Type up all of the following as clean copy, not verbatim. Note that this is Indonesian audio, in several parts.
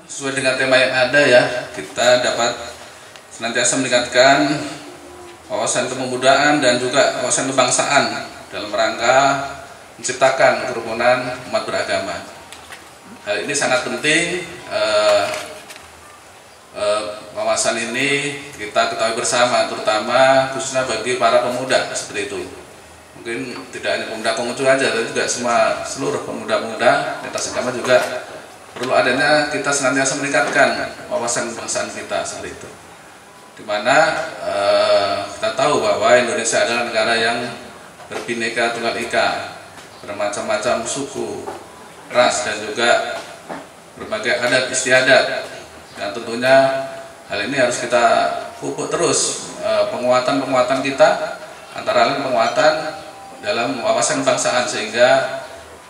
Sesuai dengan tema yang ada ya, kita dapat senantiasa meningkatkan wawasan kepemudaan dan juga wawasan kebangsaan dalam rangka menciptakan kerukunan umat beragama. Hal ini sangat penting. Wawasan ini kita ketahui bersama, terutama khususnya bagi para pemuda seperti itu. Mungkin tidak hanya pemuda Konghucu saja, tapi juga seluruh pemuda-pemuda lintas agama juga perlu adanya kita senantiasa meningkatkan wawasan kebangsaan kita seperti itu. Dimana kita tahu bahwa Indonesia adalah negara yang berbineka tunggal ika, bermacam-macam suku, ras dan juga berbagai adat istiadat. Dan tentunya hal ini harus kita pupuk terus, penguatan kita, antara lain penguatan dalam wawasan kebangsaan sehingga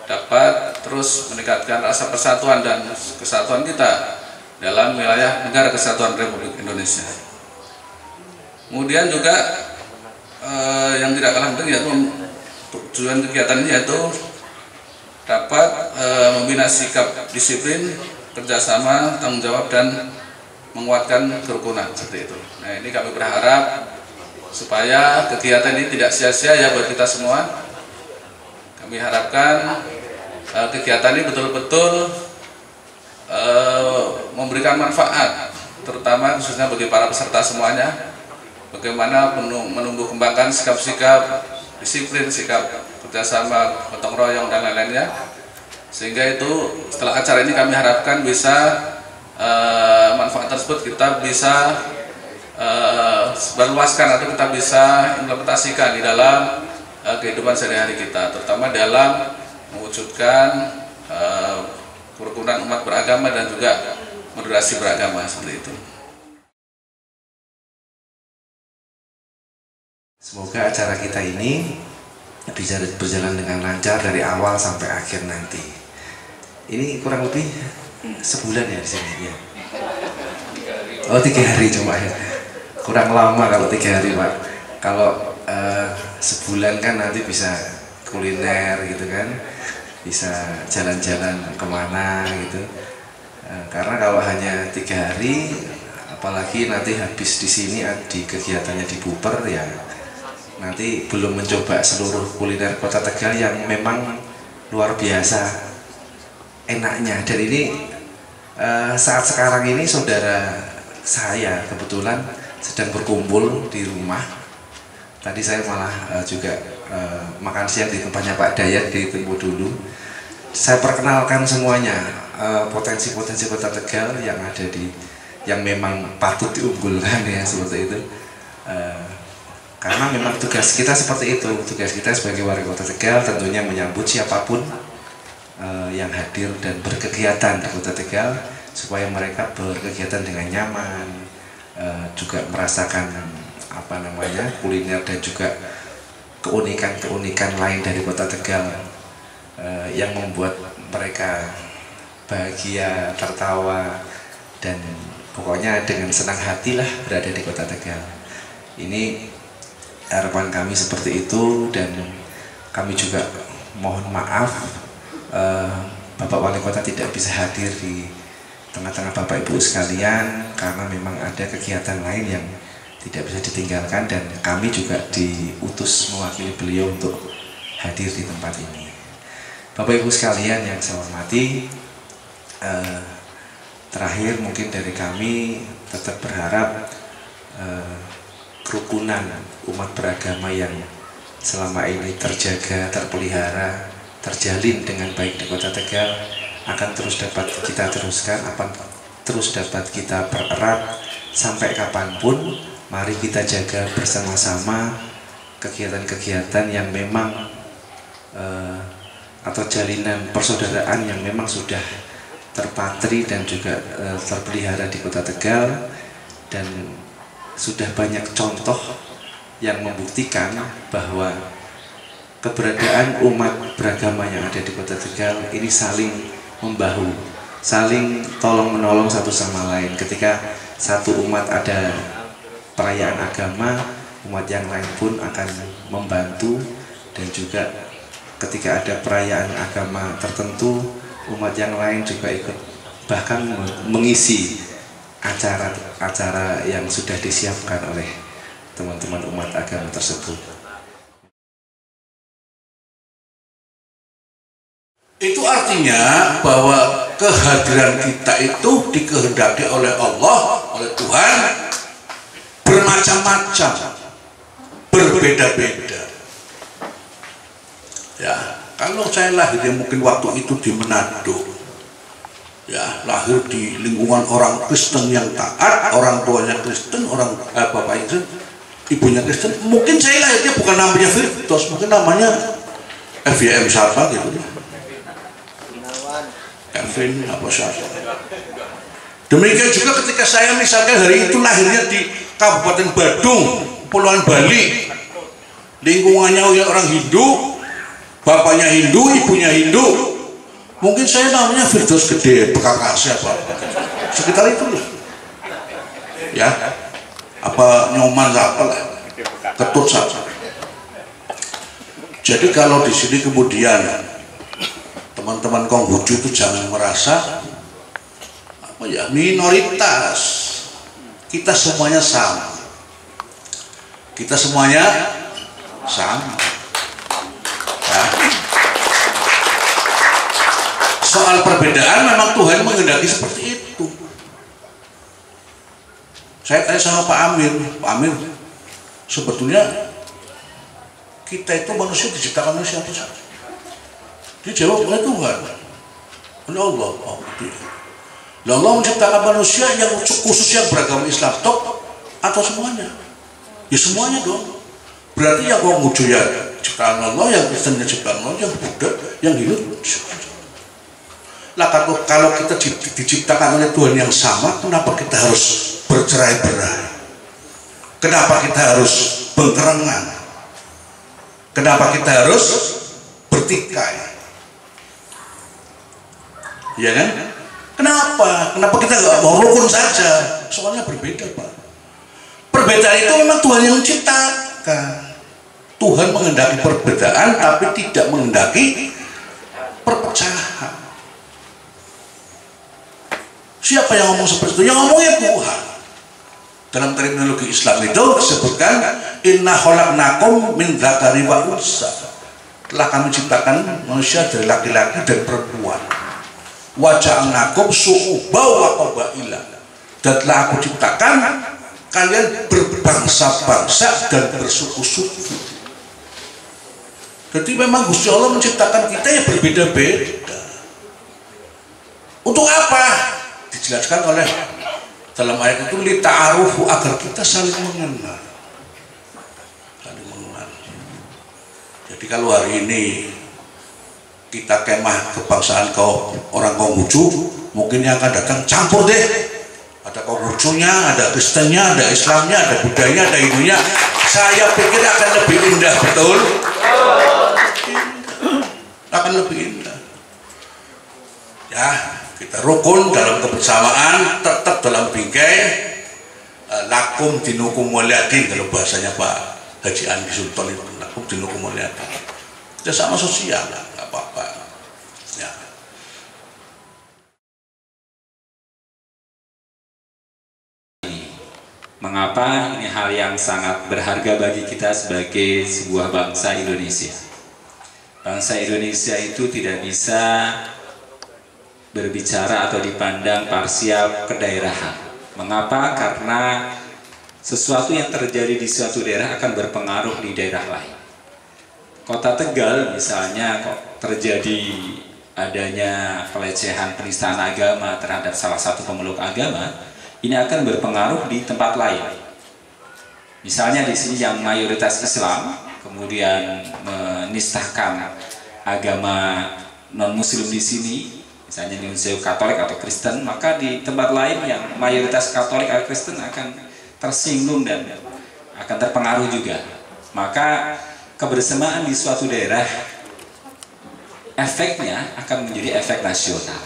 dapat terus meningkatkan rasa persatuan dan kesatuan kita dalam wilayah Negara Kesatuan Republik Indonesia. Kemudian juga yang tidak kalah penting yaitu tujuan kegiatan ini yaitu dapat membina sikap disiplin, kerjasama, tanggung jawab dan menguatkan kerukunan seperti itu. Nah, ini kami berharap supaya kegiatan ini tidak sia-sia ya buat kita semua. Kami harapkan kegiatan ini betul-betul memberikan manfaat, terutama khususnya bagi para peserta semuanya. Bagaimana menumbuh kembangkan sikap-sikap disiplin, sikap kerjasama, gotong royong dan lain-lainnya. Sehingga itu setelah acara ini kami harapkan bisa manfaat tersebut kita bisa sebarluaskan atau kita bisa implementasikan di dalam kehidupan sehari-hari kita, terutama dalam mewujudkan kerukunan umat beragama dan juga moderasi beragama seperti itu. Semoga acara kita ini bisa berjalan dengan lancar dari awal sampai akhir nanti. Ini kurang lebih sebulan ya di sini ya. Oh 3 hari cuma ya. Kurang lama kalau 3 hari Pak. Kalau sebulan kan nanti bisa kuliner gitu kan, bisa jalan-jalan kemana gitu. Karena kalau hanya 3 hari, apalagi nanti habis di sini di kegiatannya di Buper ya, nanti belum mencoba seluruh kuliner Kota Tegal yang memang luar biasa enaknya. Dan ini saat sekarang ini saudara saya kebetulan sedang berkumpul di rumah. Tadi saya malah juga makan siang di tempatnya Pak Dayat di Tempo dulu. Saya perkenalkan semuanya potensi-potensi Kota Tegal yang ada yang memang patut diunggulkan ya seperti itu. Karena memang tugas kita seperti itu, tugas kita sebagai warga Kota Tegal tentunya menyambut siapapun yang hadir dan berkegiatan di Kota Tegal supaya mereka berkegiatan dengan nyaman, juga merasakan kuliner dan juga keunikan-keunikan lain dari Kota Tegal yang membuat mereka bahagia, tertawa dan pokoknya dengan senang hati lah berada di Kota Tegal. Ini harapan kami seperti itu, dan kami juga mohon maaf Bapak Wali Kota tidak bisa hadir di tengah-tengah Bapak Ibu sekalian karena memang ada kegiatan lain yang tidak bisa ditinggalkan, dan kami juga diutus mewakili beliau untuk hadir di tempat ini. Bapak Ibu sekalian yang saya hormati, terakhir mungkin dari kami tetap berharap kerukunan umat beragama yang selama ini terjaga, terpelihara, terjalin dengan baik di Kota Tegal akan terus dapat kita teruskan, akan terus dapat kita pererat sampai kapanpun. Mari kita jaga bersama-sama kegiatan-kegiatan yang memang atau jalinan persaudaraan yang memang sudah terpatri dan juga terpelihara di Kota Tegal, dan sudah banyak contoh yang membuktikan bahwa keberadaan umat beragama yang ada di Kota Tegal ini saling membahu, saling tolong-menolong satu sama lain. Ketika satu umat ada perayaan agama, umat yang lain pun akan membantu, dan juga ketika ada perayaan agama tertentu, umat yang lain juga ikut bahkan mengisi acara-acara yang sudah disiapkan oleh teman-teman umat agama tersebut. Itu artinya bahwa kehadiran kita itu dikehendaki oleh Allah, oleh Tuhan, bermacam-macam, berbeda-beda. Ya, kalau saya lahir mungkin waktu itu di Manado, ya, lahir di lingkungan orang Kristen yang taat, orang tuanya Kristen, bapaknya Kristen, ibunya Kristen. Mungkin saya lahirnya bukan namanya Firdaus, mungkin namanya FYM siapa gitu ya. Kevin apa siapa. Demikian juga ketika saya misalkan hari itu lahirnya di Kabupaten Badung, Kepulauan Bali, lingkungannya orang Hindu, bapaknya Hindu, ibunya Hindu, mungkin saya namanya Firdaus Gede, Bekakasih apa, sekitar itu lah. Ya, apa Nyoman apa lah, Ketut saja. Jadi kalau di sini kemudian teman-teman Konghucu itu jangan merasa apa ya, minoritas. Kita semuanya sama. Kita semuanya sama. Ya. Soal perbedaan memang Tuhan menghendaki seperti itu. Saya tanya sama Pak Amir, sebetulnya kita itu manusia diciptakan oleh siapa saja? Dia jawab oleh Tuhan, oleh Allah. Oh, Allah menciptakan manusia yang khusus yang beragama Islam tok atau semuanya? Ya semuanya dong. Berarti yang Konghucu ya ciptaan Allah, yang Kristen ciptaan Allah, yang Buddha, yang Hindu. Lah kalau kita diciptakan oleh Tuhan yang sama, kenapa kita harus bercerai-berai? Kenapa kita harus bengkerengan? Kenapa kita harus bertikai? Ya kan? Kenapa? Kenapa kita nggak mau rukun saja? Soalnya berbeda, Pak. Perbedaan itu memang Tuhan yang menciptakan. Tuhan menghendaki perbedaan, tapi tidak menghendaki perpecahan. Siapa yang ngomong seperti itu? Yang ngomongnya Tuhan. Dalam terminologi Islam itu disebutkan inna khalaqnakum min dzakari wa unsa. Telah kami ciptakan manusia dari laki-laki dan perempuan. Waja'alnakum syu'uban wa qabaila. Dan telah aku ciptakan kalian berbangsa-bangsa dan bersuku-suku. Jadi memang Gusti Allah menciptakan kita yang berbeda-beda. Untuk apa? Dijelaskan oleh dalam ayat itu lita'arufu, agar kita saling mengenal. Saling mengenal. Jadi kalau hari ini kita kemah kebangsaan orang Konghucu, mungkin yang akan datang campur deh. Ada Konghucunya, ada Kristennya, ada Islamnya, ada Budanya, ada Hindunya. Saya pikir akan lebih indah, betul? Akan lebih indah. Ya, kita rukun dalam kebersamaan, tetap dalam bingkai lakum dinukum mulyadin, kalau bahasanya Pak Haji Andi Sultan itu, lakum dinukum mulyadin. Kita sama sosial, nggak apa-apa. Ya. Mengapa ini hal yang sangat berharga bagi kita sebagai sebuah bangsa Indonesia? Bangsa Indonesia itu tidak bisa berbicara atau dipandang parsial kedaerahan. Mengapa? Karena sesuatu yang terjadi di suatu daerah akan berpengaruh di daerah lain. Kota Tegal misalnya kok terjadi adanya pelecehan penistaan agama terhadap salah satu pemeluk agama, ini akan berpengaruh di tempat lain. Misalnya di sini yang mayoritas Islam kemudian menistahkan agama non-Muslim di sini, misalnya di Unsur Katolik atau Kristen, maka di tempat lain yang mayoritas Katolik atau Kristen akan tersinggung dan akan terpengaruh juga. Maka kebersamaan di suatu daerah efeknya akan menjadi efek nasional,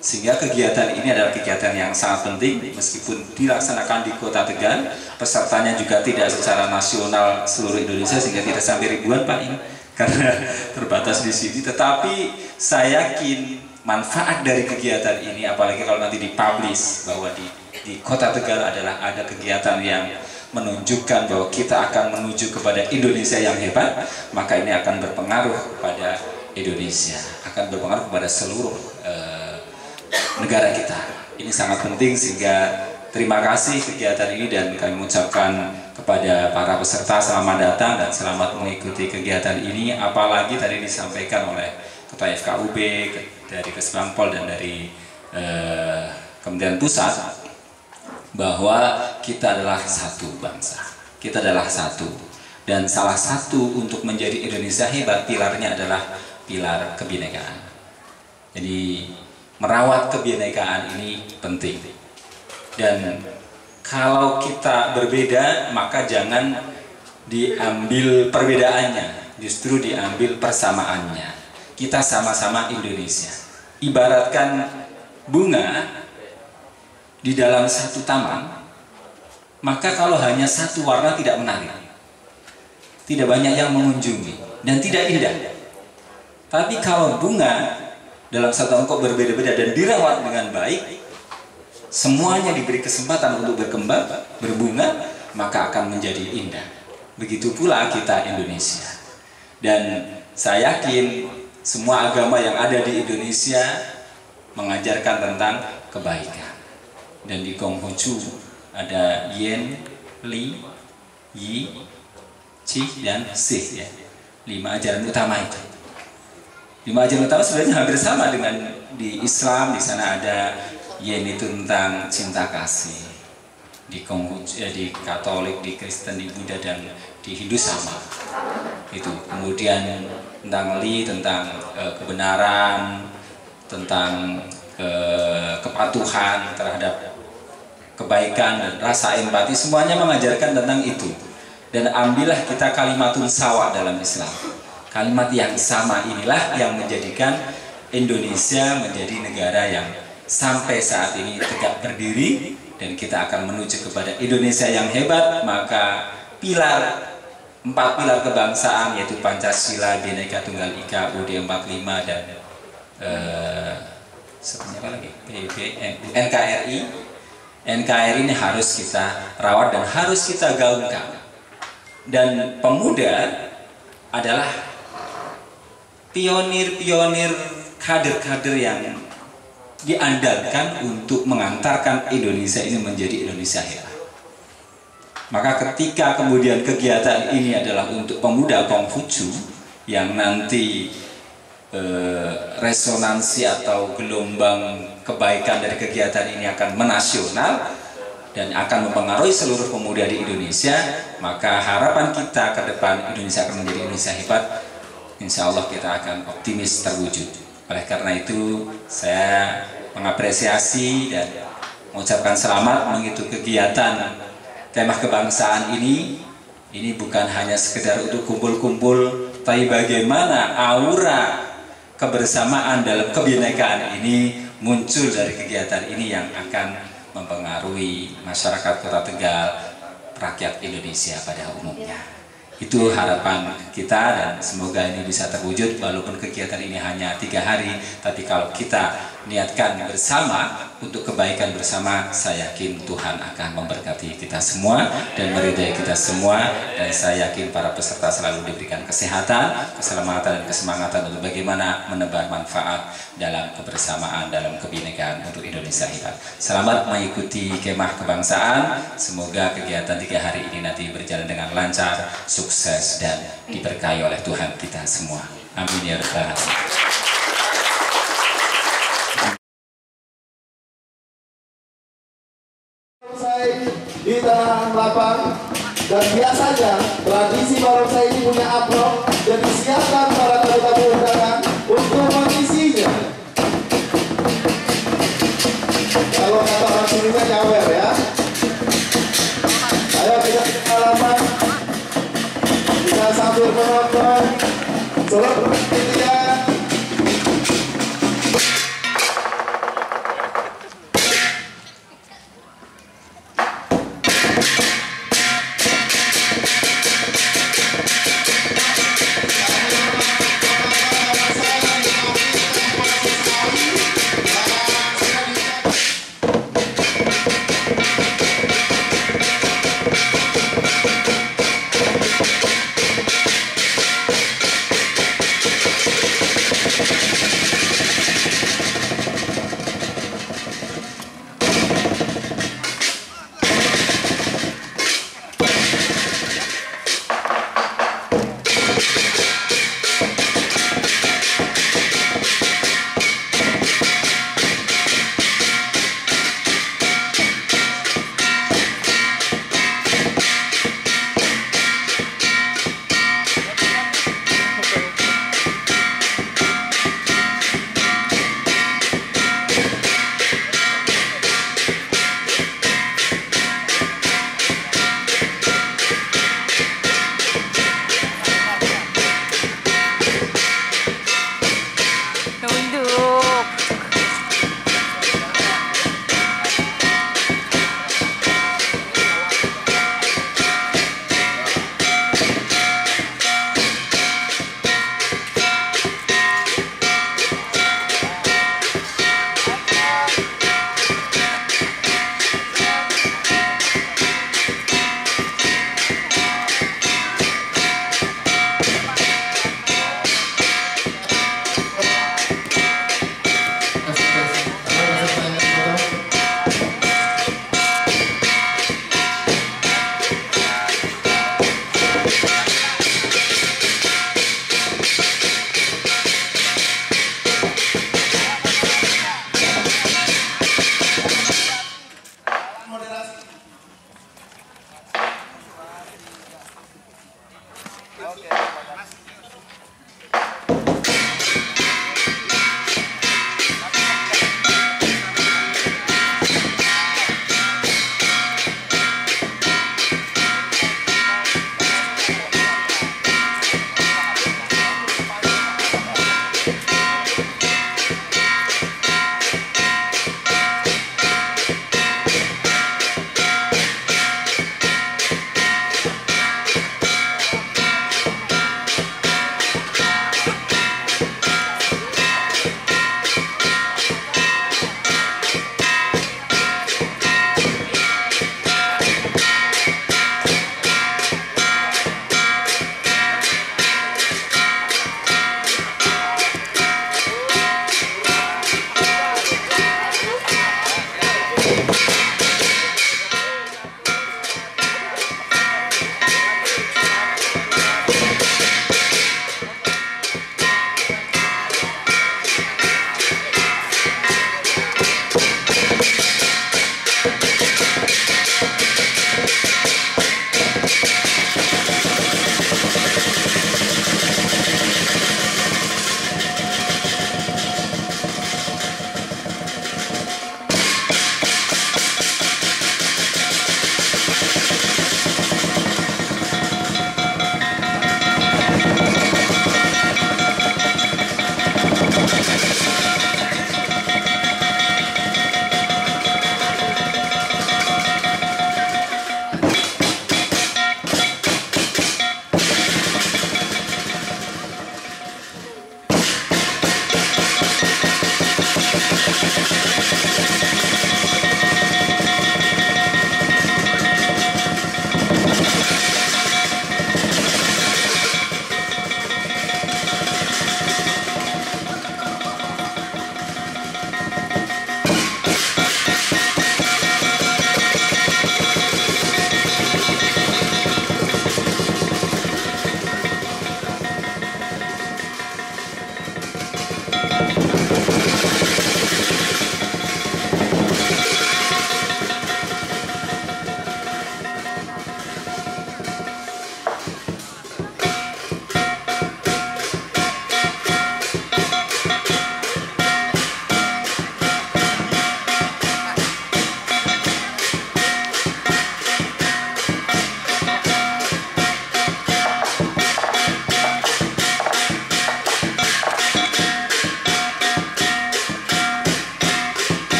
sehingga kegiatan ini adalah kegiatan yang sangat penting. Meskipun dilaksanakan di Kota Tegal, pesertanya juga tidak secara nasional seluruh Indonesia, sehingga tidak sampai ribuan Pak ini, karena terbatas di sini. Tetapi saya yakin manfaat dari kegiatan ini, apalagi kalau nanti dipublish bahwa di Kota Tegal adalah ada kegiatan yang menunjukkan bahwa kita akan menuju kepada Indonesia yang hebat, maka ini akan berpengaruh kepada Indonesia, akan berpengaruh kepada seluruh negara kita. Ini sangat penting, sehingga terima kasih kegiatan ini, dan kami mengucapkan kepada para peserta selamat datang dan selamat mengikuti kegiatan ini. Apalagi tadi disampaikan oleh Ketua FKUB, dari Kesbangpol dan dari Kementerian Pusat, bahwa kita adalah satu bangsa, kita adalah satu, dan salah satu untuk menjadi Indonesia hebat pilarnya adalah pilar kebinekaan. Jadi merawat kebinekaan ini penting, dan kalau kita berbeda maka jangan diambil perbedaannya, justru diambil persamaannya. Kita sama-sama Indonesia. Ibaratkan bunga di dalam satu taman, maka kalau hanya satu warna tidak menarik, tidak banyak yang mengunjungi dan tidak indah. Tapi kalau bunga dalam satu taman kok berbeda-beda dan dirawat dengan baik, semuanya diberi kesempatan untuk berkembang, berbunga, maka akan menjadi indah. Begitu pula kita Indonesia. Dan saya yakin semua agama yang ada di Indonesia mengajarkan tentang kebaikan. Dan di Konghucu ada Yen, Li, Yi, Qi, dan Si, ya. 5 ajaran utama itu. 5 ajaran utama sebenarnya hampir sama dengan di Islam. Di sana ada Yen itu tentang cinta kasih. Di Konghucu, di Katolik, di Kristen, di Buddha, dan di Hindu sama. Itu. Kemudian tentang Li, tentang kebenaran, tentang kepatuhan terhadap kebaikan dan rasa empati, semuanya mengajarkan tentang itu. Dan ambillah kita kalimatun sawa dalam Islam. Kalimat yang sama inilah yang menjadikan Indonesia menjadi negara yang sampai saat ini tegak berdiri, dan kita akan menuju kepada Indonesia yang hebat. Maka pilar 4 pilar kebangsaan, yaitu Pancasila, Bhinneka Tunggal Ika, UUD 45, dan sebenarnya apa lagi? NKRI ini harus kita rawat dan harus kita gaungkan. Dan pemuda adalah pionir-pionir, kader-kader yang diandalkan untuk mengantarkan Indonesia ini menjadi Indonesia hebat. Maka ketika kemudian kegiatan ini adalah untuk pemuda Konghucu, yang nanti resonansi atau gelombang kebaikan dari kegiatan ini akan menasional dan akan mempengaruhi seluruh pemuda di Indonesia, maka harapan kita ke depan Indonesia akan menjadi Indonesia hebat. Insya Allah kita akan optimis terwujud. Oleh karena itu saya mengapresiasi dan mengucapkan selamat mengikuti kegiatan kemah kebangsaan ini. Ini bukan hanya sekedar untuk kumpul-kumpul, tapi bagaimana aura kebersamaan dalam kebinekaan ini muncul dari kegiatan ini yang akan mempengaruhi masyarakat Kota Tegal, rakyat Indonesia pada umumnya. Itu harapan kita, dan semoga ini bisa terwujud. Walaupun kegiatan ini hanya 3 hari, tapi kalau kita niatkan bersama untuk kebaikan bersama, saya yakin Tuhan akan memberkati kita semua dan meridai kita semua. Dan saya yakin para peserta selalu diberikan kesehatan, keselamatan, dan kesemangatan untuk bagaimana menebar manfaat dalam kebersamaan, dalam kebinekaan untuk Indonesia hebat. Selamat mengikuti kemah kebangsaan. Semoga kegiatan 3 hari ini nanti berjalan dengan lancar, sukses, dan diberkahi oleh Tuhan kita semua. Amin ya rabbal alamin. Di tanah lapang, dan biasanya tradisi barongsai ini punya amplop dan disiapkan para tamu-tamu undangan untuk mengisinya. Kalau kata orang Sunda nyawer ya. Ayo kita ke halaman, kita sambil menonton selanjutnya.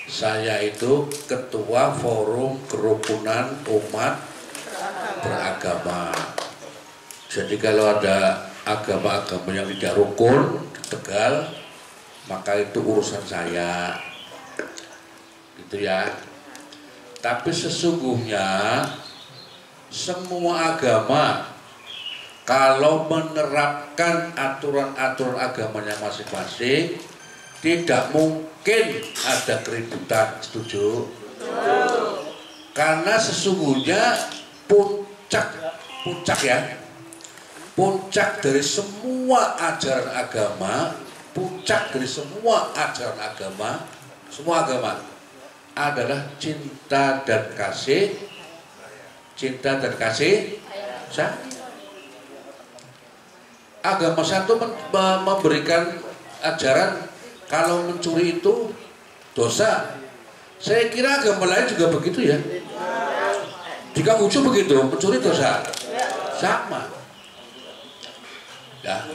Saya itu ketua forum kerukunan umat beragama. Jadi kalau ada agama-agama yang tidak rukun di Tegal, maka itu urusan saya, gitu ya. Tapi sesungguhnya semua agama kalau menerapkan aturan-aturan agamanya masing-masing, tidak mungkin ada keributan. Setuju? Karena sesungguhnya puncak dari semua ajaran agama, semua agama adalah cinta dan kasih sayang. Agama satu memberikan ajaran kalau mencuri itu dosa. Saya kira agama lain juga begitu ya. Di Konghucu begitu, mencuri dosa. Sama. Ya.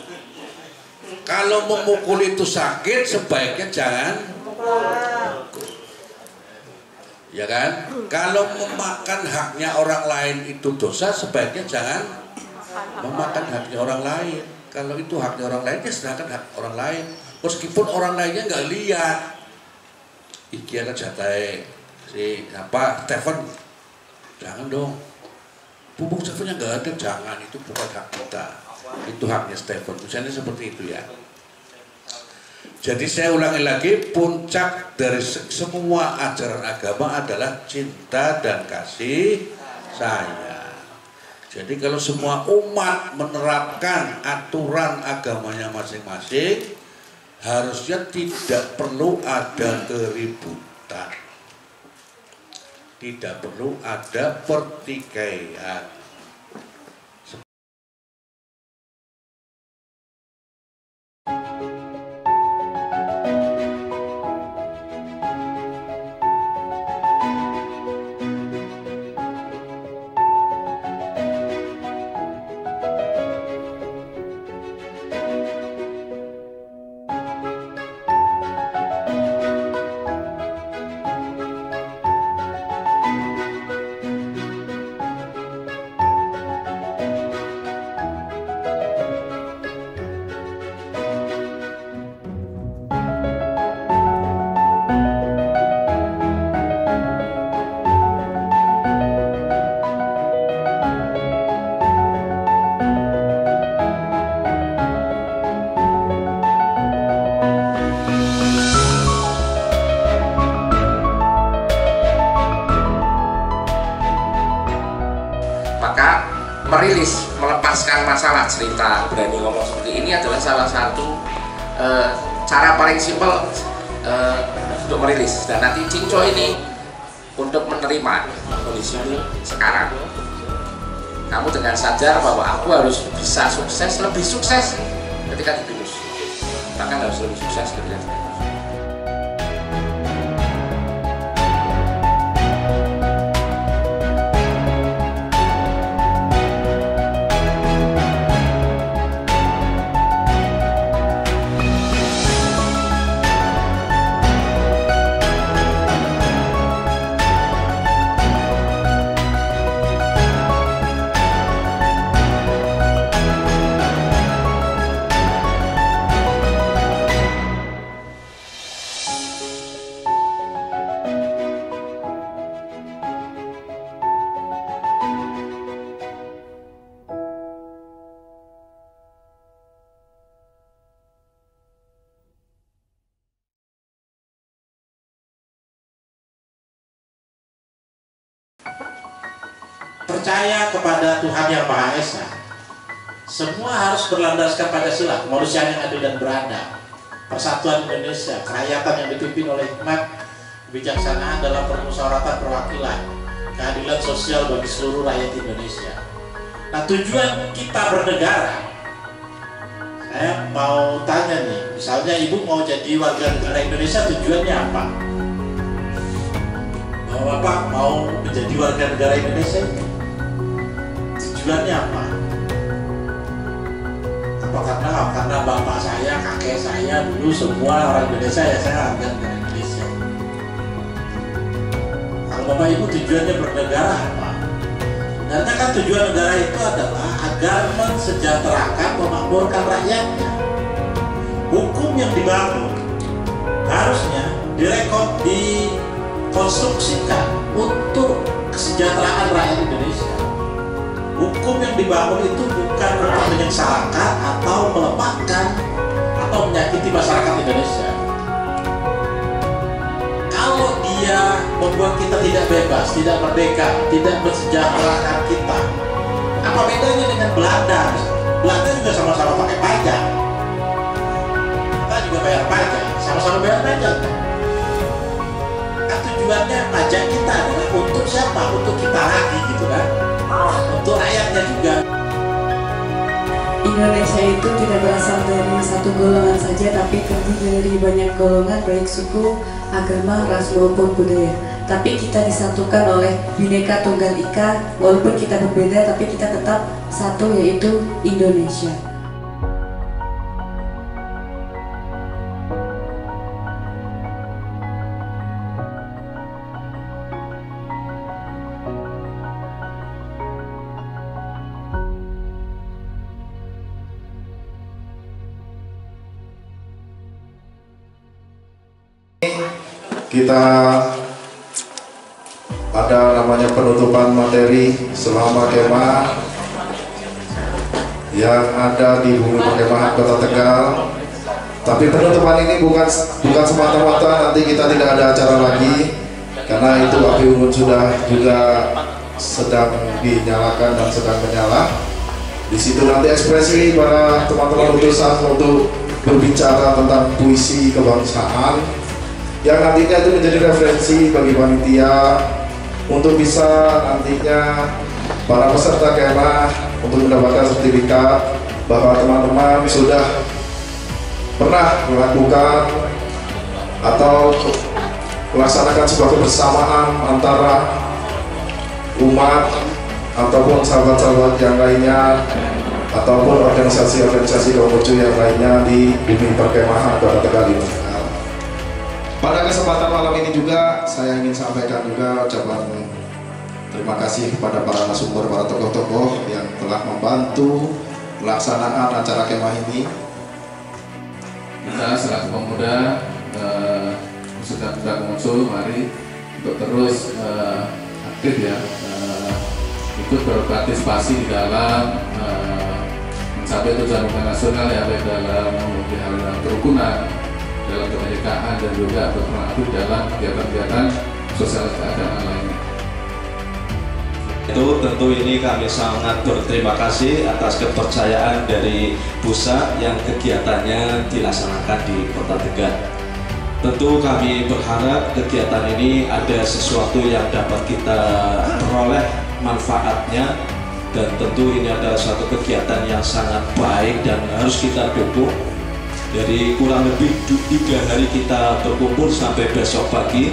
Kalau memukul itu sakit, sebaiknya jangan. Ya kan? Kalau memakan haknya orang lain itu dosa, sebaiknya jangan memakan haknya orang lain. Kalau itu haknya orang lain, ya serahkan hak orang lain. Meskipun orang lainnya nggak lihat. Iki ada jatai si Stephen, jangan dong. Pupuk Stephennya nggak ada, jangan. Itu bukan hak kita. Itu haknya Stephen. Misalnya seperti itu ya. Jadi saya ulangi lagi, puncak dari semua ajaran agama adalah cinta dan kasih sayang. Jadi kalau semua umat menerapkan aturan agamanya masing-masing, harusnya tidak perlu ada keributan, tidak perlu ada pertikaian. Melepaskan masalah, cerita, berani ngomong seperti ini adalah salah satu cara paling simpel untuk merilis. Dan nanti Cinco ini untuk menerima kondisi ini sekarang. Kamu dengan sadar bahwa aku harus bisa sukses, lebih sukses ketika di Binus, bahkan harus lebih sukses ketika di Binus. Percaya kepada Tuhan Yang Maha Esa. Semua harus berlandaskan pada sila kemanusiaan yang adil dan beradab, persatuan Indonesia, kerakyatan yang dipimpin oleh hikmat, kebijaksanaan dalam permusyawaratan perwakilan, keadilan sosial bagi seluruh rakyat Indonesia. Nah, tujuan kita bernegara, saya mau tanya nih, misalnya ibu mau jadi warga negara Indonesia, tujuannya apa? Bapak mau menjadi warga negara Indonesia, tujuannya apa? Apa karena bapak saya, kakek saya dulu semua orang Indonesia, ya saya warga negara Indonesia. Bapak Ibu tujuannya bernegara apa? Karena kan tujuan negara itu adalah agar mensejahterakan, memakmurkan rakyatnya. Hukum yang dibangun harusnya dikonstruksikan untuk kesejahteraan rakyat Indonesia. Hukum yang dibangun itu bukan untuk menyengsarakan atau melemahkan atau menyakiti masyarakat Indonesia. Kalau dia membuat kita tidak bebas, tidak merdeka, tidak mensejahterakan kita, apa bedanya dengan Belanda? Belanda juga sama-sama pakai pajak, kita juga bayar pajak, sama-sama bayar pajak. Kan tujuannya pajak kita adalah untuk siapa? Untuk kita lagi gitu kan, untuk rakyatnya juga. Indonesia itu tidak berasal dari satu golongan saja, tapi terdiri dari banyak golongan, baik suku, agama, ras maupun budaya. Tapi kita disatukan oleh Bhinneka Tunggal Ika, walaupun kita berbeda, tapi kita tetap satu, yaitu Indonesia. Kita ada namanya penutupan materi selama kemah yang ada di bumi perkemahan Kota Tegal. Tapi penutupan ini bukan semata-mata nanti kita tidak ada acara lagi, karena itu api unggun sudah juga sedang dinyalakan dan sedang menyala. Di situ nanti ekspresi para teman-teman utusan untuk berbicara tentang puisi kebangsaan, yang nantinya itu menjadi referensi bagi panitia untuk bisa nantinya para peserta kemah untuk mendapatkan sertifikat bahwa teman-teman sudah pernah melakukan atau melaksanakan sebuah kebersamaan antara umat ataupun sahabat-sahabat yang lainnya ataupun organisasi-organisasi Konghucu yang lainnya di bumi perkemahan Kota Tegal ini. Pada kesempatan malam ini juga saya ingin sampaikan juga ucapan terima kasih kepada para narasumber, para tokoh-tokoh yang telah membantu pelaksanaan acara kemah ini. Kita selaku pemuda sudah muncul, mari untuk terus aktif ya, ikut berpartisipasi di dalam mencapai tujuan nasional ya, baik dalam memelihara kerukunan, dalam kemerdekaan, dan juga berperan aktif dalam kegiatan-kegiatan sosial keagamaan lainnya. Itu tentu ini kami sangat berterima kasih atas kepercayaan dari pusat yang kegiatannya dilaksanakan di Kota Tegal. Tentu kami berharap kegiatan ini ada sesuatu yang dapat kita peroleh manfaatnya, dan tentu ini adalah suatu kegiatan yang sangat baik dan harus kita dukung. Dari kurang lebih 3 hari kita berkumpul sampai besok pagi,